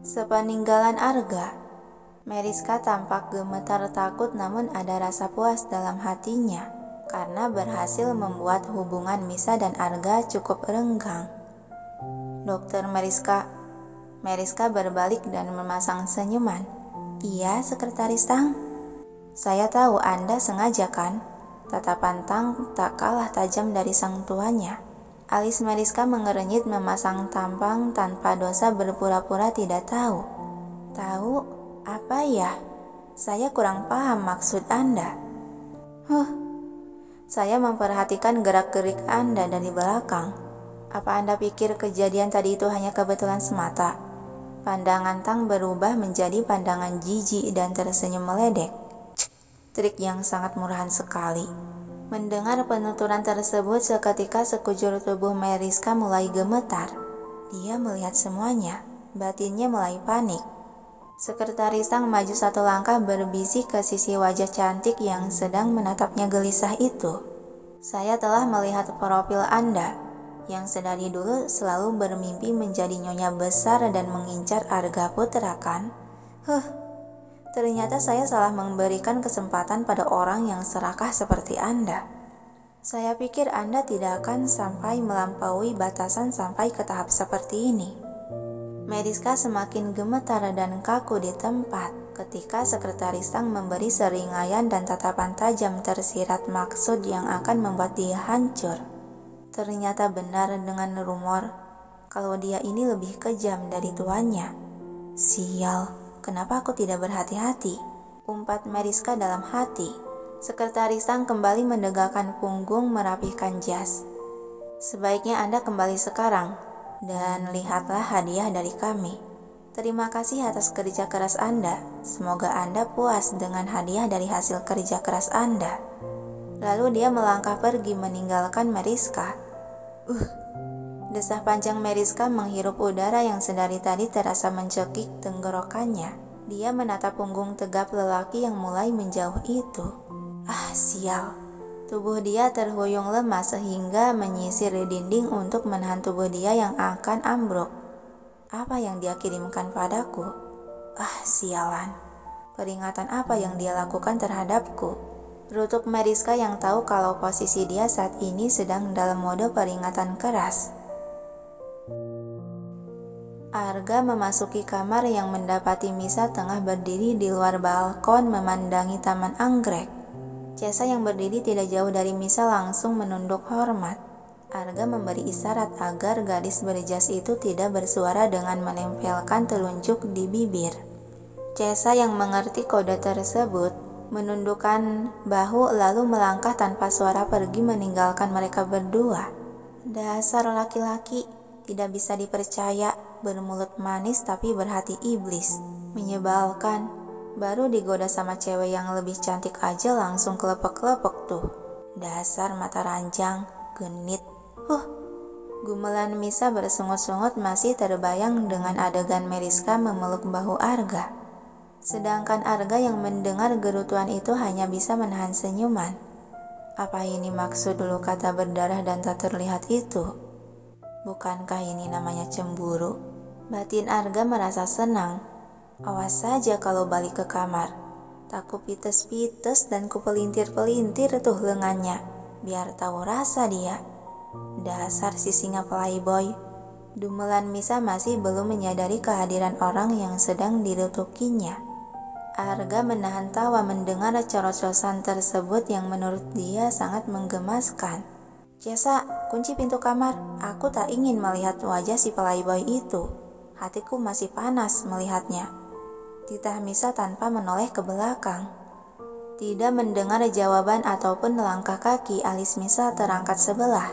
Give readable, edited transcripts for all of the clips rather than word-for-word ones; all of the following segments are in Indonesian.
Sepeninggalan Arga, Meriska tampak gemetar takut namun ada rasa puas dalam hatinya karena berhasil membuat hubungan Misa dan Arga cukup renggang. Dokter Meriska. Meriska berbalik dan memasang senyuman. Iya, Sekretaris Tang. Saya tahu Anda sengaja kan? Tatapan Tang tak kalah tajam dari sang tuanya. Alis Meriska mengernyit memasang tampang tanpa dosa berpura-pura tidak tahu. Tahu? Apa ya? Saya kurang paham maksud Anda. Saya memperhatikan gerak-gerik Anda dari belakang. Apa Anda pikir kejadian tadi itu hanya kebetulan semata? Pandangan Tang berubah menjadi pandangan jijik dan tersenyum meledek. Trik yang sangat murahan sekali. Mendengar penuturan tersebut, seketika sekujur tubuh Meriska mulai gemetar. Dia melihat semuanya, batinnya mulai panik. Sekretaris Tang maju satu langkah berbisik ke sisi wajah cantik yang sedang menatapnya gelisah itu. Saya telah melihat profil Anda, yang sedari dulu selalu bermimpi menjadi nyonya besar dan mengincar Arga Putra kan? Ternyata saya salah memberikan kesempatan pada orang yang serakah seperti Anda. Saya pikir Anda tidak akan sampai melampaui batasan sampai ke tahap seperti ini. Meriska semakin gemetar dan kaku di tempat ketika Sekretaris Tang memberi seringaian dan tatapan tajam tersirat maksud yang akan membuat dia hancur. Ternyata benar dengan rumor kalau dia ini lebih kejam dari tuannya. Sial. Kenapa aku tidak berhati-hati? Umpat Meriska dalam hati. Sekretaris Tang kembali mendegakkan punggung merapihkan jas. Sebaiknya Anda kembali sekarang, dan lihatlah hadiah dari kami. Terima kasih atas kerja keras Anda. Semoga Anda puas dengan hadiah dari hasil kerja keras Anda. Lalu dia melangkah pergi meninggalkan Meriska. Desah panjang Meriska menghirup udara yang sedari tadi terasa mencekik tenggorokannya. Dia menatap punggung tegap lelaki yang mulai menjauh itu. Sial. Tubuh dia terhuyung lemah sehingga menyisir dinding untuk menahan tubuh dia yang akan ambruk. Apa yang dia kirimkan padaku? Sialan. Peringatan apa yang dia lakukan terhadapku? Rutuk Meriska yang tahu kalau posisi dia saat ini sedang dalam mode peringatan keras. Arga memasuki kamar yang mendapati Misa tengah berdiri di luar balkon memandangi taman anggrek. Cesa yang berdiri tidak jauh dari Misa langsung menunduk hormat. Arga memberi isyarat agar gadis berjas itu tidak bersuara dengan menempelkan telunjuk di bibir. Cesa yang mengerti kode tersebut menundukkan bahu lalu melangkah tanpa suara pergi meninggalkan mereka berdua. Dasar laki-laki, tidak bisa dipercaya, bermulut manis tapi berhati iblis. Menyebalkan, baru digoda sama cewek yang lebih cantik aja langsung kelepek-kelepek tuh. Dasar mata ranjang, genit. Gumelan Misa bersungut-sungut masih terbayang dengan adegan Meriska memeluk bahu Arga. Sedangkan Arga yang mendengar gerutuan itu hanya bisa menahan senyuman. Apa ini maksud dulu kata berdarah dan tak terlihat itu? Bukankah ini namanya cemburu? Batin Arga merasa senang. Awas saja kalau balik ke kamar. Tak kupites-pites dan kupelintir-pelintir tuh lengannya. Biar tahu rasa dia. Dasar si singa playboy. Dumelan Misa masih belum menyadari kehadiran orang yang sedang dirutukinya. Arga menahan tawa mendengar corot-corotan tersebut yang menurut dia sangat menggemaskan. Cesa, kunci pintu kamar. Aku tak ingin melihat wajah si playboy itu. Hatiku masih panas melihatnya. Titah Misa tanpa menoleh ke belakang. Tidak mendengar jawaban ataupun langkah kaki, alis Misa terangkat sebelah.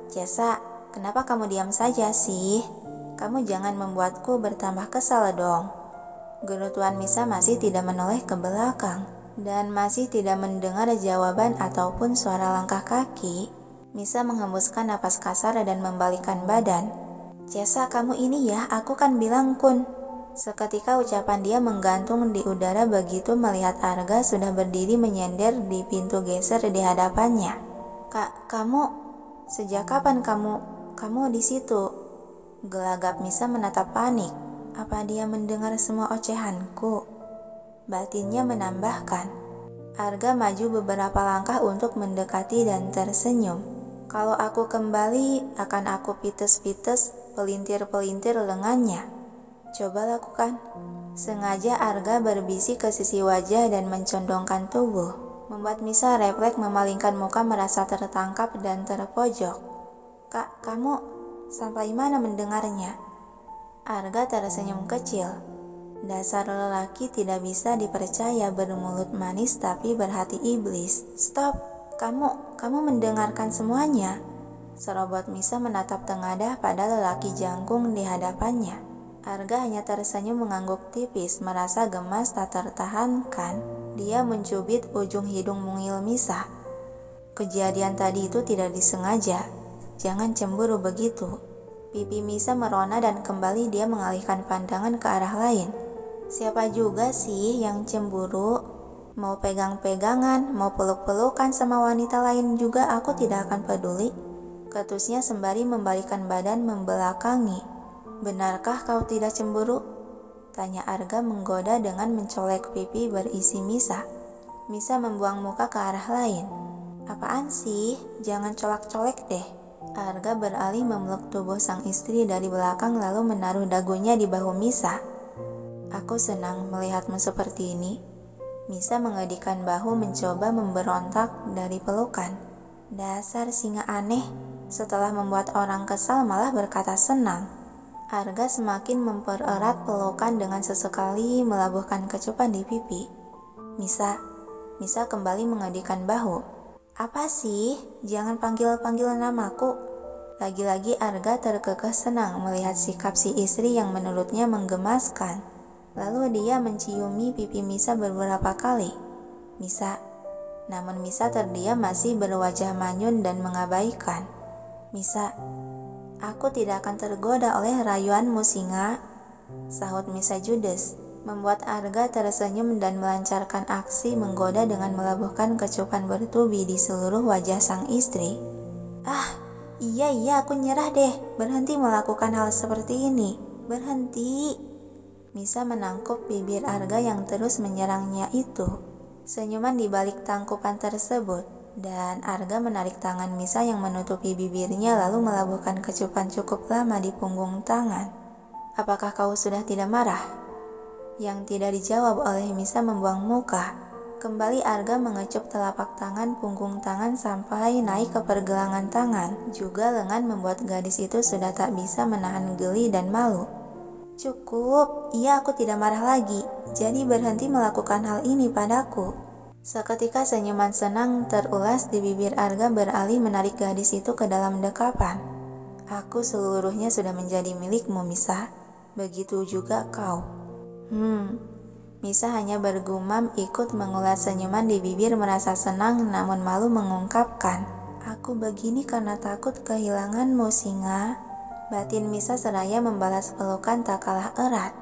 Cesa, kenapa kamu diam saja sih? Kamu jangan membuatku bertambah kesal dong. Gerutuan Misa masih tidak menoleh ke belakang dan masih tidak mendengar jawaban ataupun suara langkah kaki. Misa menghembuskan napas kasar dan membalikkan badan. Cesa, kamu ini ya, aku kan bilang kun. Seketika ucapan dia menggantung di udara begitu melihat Arga sudah berdiri menyender di pintu geser di hadapannya. Kamu, sejak kapan kamu di situ? Gelagap Misa menatap panik. Apa dia mendengar semua ocehanku? Batinnya menambahkan. Arga maju beberapa langkah untuk mendekati dan tersenyum. Kalau aku kembali, akan aku pites-pites, pelintir-pelintir lengannya. Coba lakukan. Sengaja Arga berbisik ke sisi wajah dan mencondongkan tubuh, membuat Misa refleks memalingkan muka merasa tertangkap dan terpojok. Kak, kamu sampai mana mendengarnya? Arga tersenyum kecil. Dasar lelaki tidak bisa dipercaya, bermulut manis tapi berhati iblis. Stop, kamu mendengarkan semuanya? Serobot Misa menatap tengadah pada lelaki jangkung di hadapannya. Arga hanya tersenyum mengangguk tipis, merasa gemas tak tertahankan. Dia mencubit ujung hidung mungil Misa. Kejadian tadi itu tidak disengaja. Jangan cemburu begitu. Pipi Misa merona dan kembali dia mengalihkan pandangan ke arah lain. Siapa juga sih yang cemburu? Mau pegang-pegangan, mau peluk-pelukan sama wanita lain juga aku tidak akan peduli. Ketusnya sembari membalikkan badan membelakangi. Benarkah kau tidak cemburu? Tanya Arga menggoda dengan mencolek pipi berisi Misa. Misa membuang muka ke arah lain. Apaan sih? Jangan colak-colek deh. Arga beralih memeluk tubuh sang istri dari belakang lalu menaruh dagunya di bahu Misa. Aku senang melihatmu seperti ini. Misa mengedikan bahu mencoba memberontak dari pelukan. Dasar singa aneh, setelah membuat orang kesal malah berkata senang. Arga semakin mempererat pelukan dengan sesekali melabuhkan kecupan di pipi. Misa kembali mengedikan bahu. Apa sih? Jangan panggil-panggil namaku. Lagi-lagi Arga terkekeh senang melihat sikap si istri yang menurutnya menggemaskan. Lalu dia menciumi pipi Misa beberapa kali. Namun Misa terdiam masih berwajah manyun dan mengabaikan. Misa, aku tidak akan tergoda oleh rayuanmu singa, sahut Misa judes, membuat Arga tersenyum dan melancarkan aksi menggoda dengan melabuhkan kecupan bertubi di seluruh wajah sang istri. Iya, aku nyerah deh, berhenti melakukan hal seperti ini, berhenti. Misa menangkup bibir Arga yang terus menyerangnya itu. Senyuman di balik tangkupan tersebut, dan Arga menarik tangan Misa yang menutupi bibirnya lalu melabuhkan kecupan cukup lama di punggung tangan. Apakah kau sudah tidak marah? Yang tidak dijawab oleh Misa membuang muka. Kembali Arga mengecup telapak tangan, punggung tangan sampai naik ke pergelangan tangan. Juga lengan membuat gadis itu sudah tak bisa menahan geli dan malu. Cukup, iya aku tidak marah lagi. Jadi berhenti melakukan hal ini padaku. Seketika senyuman senang terulas di bibir Arga beralih menarik gadis itu ke dalam dekapan. Aku seluruhnya sudah menjadi milikmu, Misa. Begitu juga kau. Misa hanya bergumam ikut mengulas senyuman di bibir merasa senang namun malu mengungkapkan. Aku begini karena takut kehilanganmu, singa. Batin Misa seraya membalas pelukan tak kalah erat.